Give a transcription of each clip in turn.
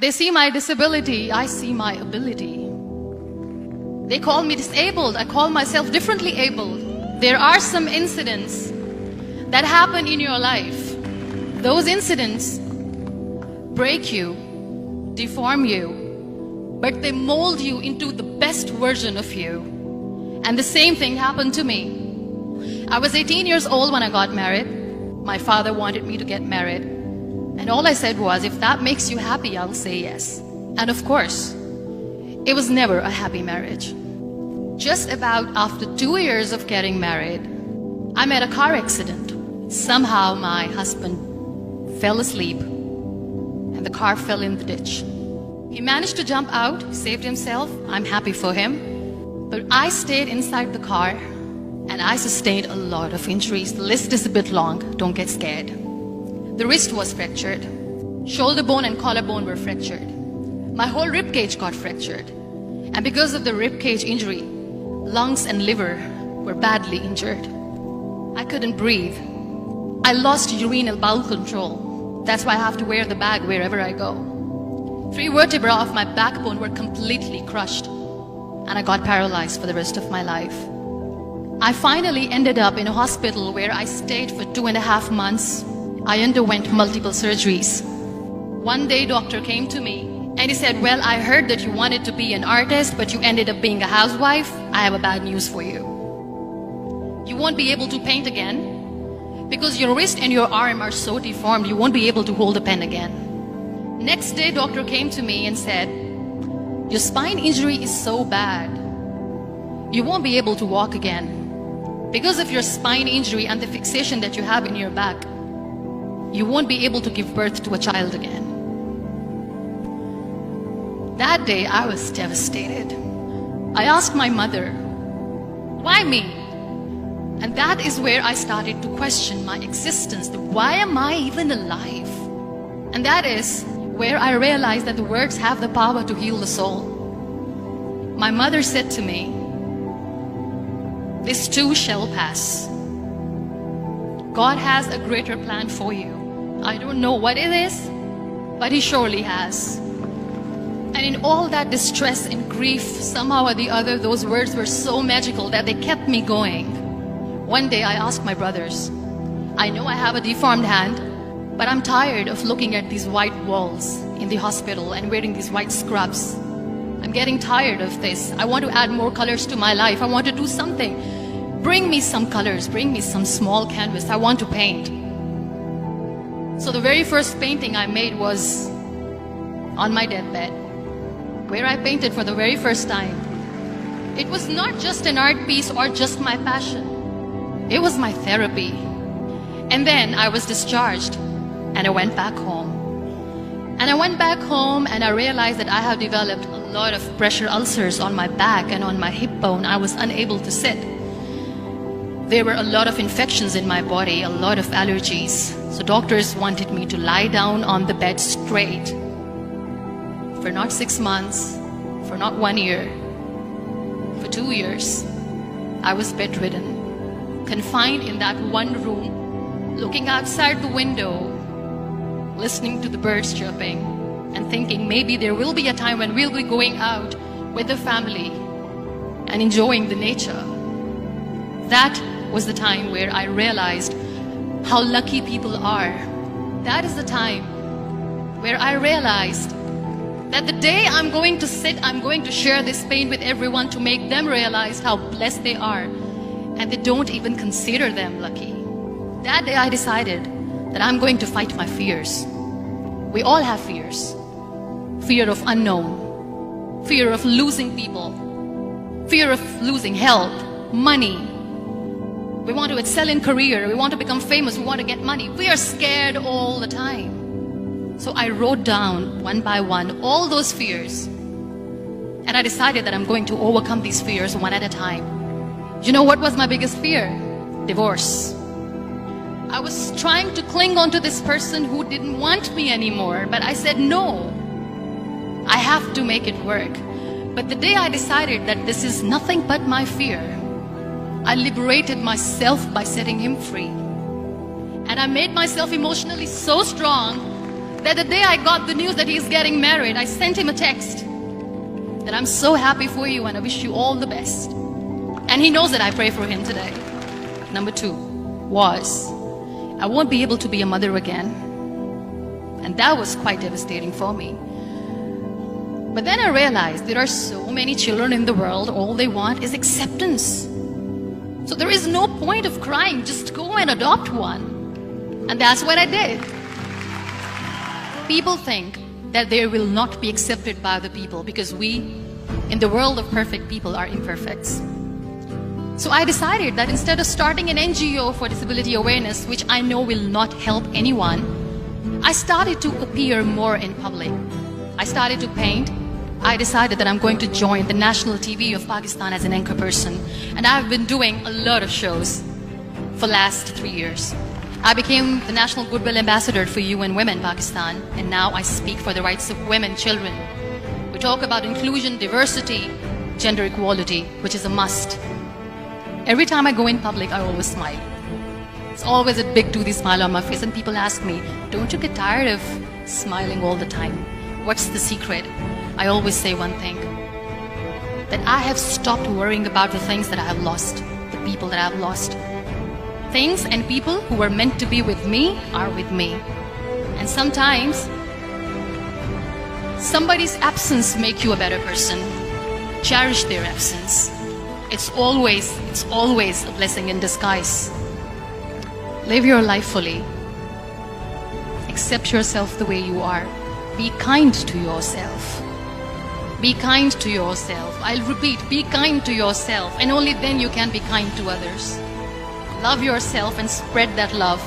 They see my disability, I see my ability. They call me disabled, I call myself differently abled. There are some incidents that happen in your life. Those incidents break you, deform you, but they mold you into the best version of you. And the same thing happened to me. I was 18 years old when I got married. My father wanted me to get married. And all I said was, if that makes you happy, I'll say yes. And of course, it was never a happy marriage. Just about after 2 years of getting married, I met a car accident. Somehow my husband fell asleep and the car fell in the ditch. He managed to jump out, saved himself. I'm happy for him. But I stayed inside the car and I sustained a lot of injuries. The list is a bit long, don't get scared. The wrist was fractured. Shoulder bone and collarbone were fractured. My whole rib cage got fractured. And because of the rib cage injury, lungs and liver were badly injured. I couldn't breathe. I lost urinary bowel control. That's why I have to wear the bag wherever I go. 3 vertebrae of my backbone were completely crushed. And I got paralyzed for the rest of my life. I finally ended up in a hospital where I stayed for 2.5 months. I underwent multiple surgeries. One day, doctor came to me and he said, well, I heard that you wanted to be an artist, but you ended up being a housewife. I have a bad news for you. You won't be able to paint again because your wrist and your arm are so deformed, you won't be able to hold a pen again. Next day, doctor came to me and said, your spine injury is so bad, you won't be able to walk again. Because of your spine injury and the fixation that you have in your back, you won't be able to give birth to a child again. That day, I was devastated. I asked my mother, why me? And that is where I started to question my existence. Why am I even alive? And that is where I realized that the words have the power to heal the soul. My mother said to me, this too shall pass. God has a greater plan for you. I don't know what it is, but He surely has. And in all that distress and grief, somehow or the other, those words were so magical that they kept me going. One day I asked my brothers, I know I have a deformed hand, but I'm tired of looking at these white walls in the hospital and wearing these white scrubs. I'm getting tired of this. I want to add more colors to my life. I want to do something. Bring me some colors, bring me some small canvas. I want to paint. So the very first painting I made was on my deathbed, where I painted for the very first time. It was not just an art piece or just my passion. It was my therapy. And then I was discharged and I went back home. And I went back home and I realized that I have developed a lot of pressure ulcers on my back and on my hip bone. I was unable to sit. There were a lot of infections in my body, a lot of allergies. So doctors wanted me to lie down on the bed straight for not 6 months, for not 1 year, for 2 years. I was bedridden, confined in that one room, looking outside the window, listening to the birds chirping, and thinking maybe there will be a time when we'll be going out with the family and enjoying the nature. That was the time where I realized how lucky people are. That is the time where I realized that the day I'm going to sit, I'm going to share this pain with everyone to make them realize how blessed they are, and they don't even consider them lucky. That day I decided that I'm going to fight my fears. We all have fears. Fear of unknown, fear of losing people, fear of losing health, money. We want to excel in career, we want to become famous, we want to get money. We are scared all the time. So I wrote down one by one all those fears. And I decided that I'm going to overcome these fears one at a time. You know what was my biggest fear? Divorce. I was trying to cling on to this person who didn't want me anymore, but I said no. I have to make it work. But the day I decided that this is nothing but my fear, I liberated myself by setting him free. And I made myself emotionally so strong that the day I got the news that he's getting married, I sent him a text that I'm so happy for you and I wish you all the best. And he knows that I pray for him today. Number 2 was, I won't be able to be a mother again. And that was quite devastating for me. But then I realized there are so many children in the world, all they want is acceptance. So there is no point of crying, just go and adopt one. And that's what I did. People think that they will not be accepted by the people because we, in the world of perfect people, are imperfects. So I decided that instead of starting an NGO for disability awareness, which I know will not help anyone, I started to appear more in public. I started to paint. I decided that I'm going to join the national TV of Pakistan as an anchor person. And I've been doing a lot of shows for the last 3 years. I became the National Goodwill Ambassador for UN Women Pakistan, and now I speak for the rights of women, children. We talk about inclusion, diversity, gender equality, which is a must. Every time I go in public, I always smile. It's always a big toothy smile on my face, and people ask me, don't you get tired of smiling all the time? What's the secret? I always say one thing, that I have stopped worrying about the things that I have lost, the people that I have lost. Things and people who were meant to be with me are with me. And sometimes, somebody's absence makes you a better person. Cherish their absence. It's always a blessing in disguise. Live your life fully. Accept yourself the way you are. Be kind to yourself. Be kind to yourself. I'll repeat, be kind to yourself, and only then you can be kind to others. Love yourself and spread that love.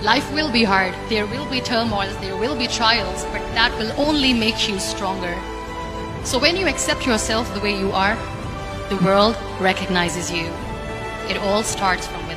Life will be hard. There will be turmoils, there will be trials, but that will only make you stronger. So when you accept yourself the way you are, the world recognizes you. It all starts from within.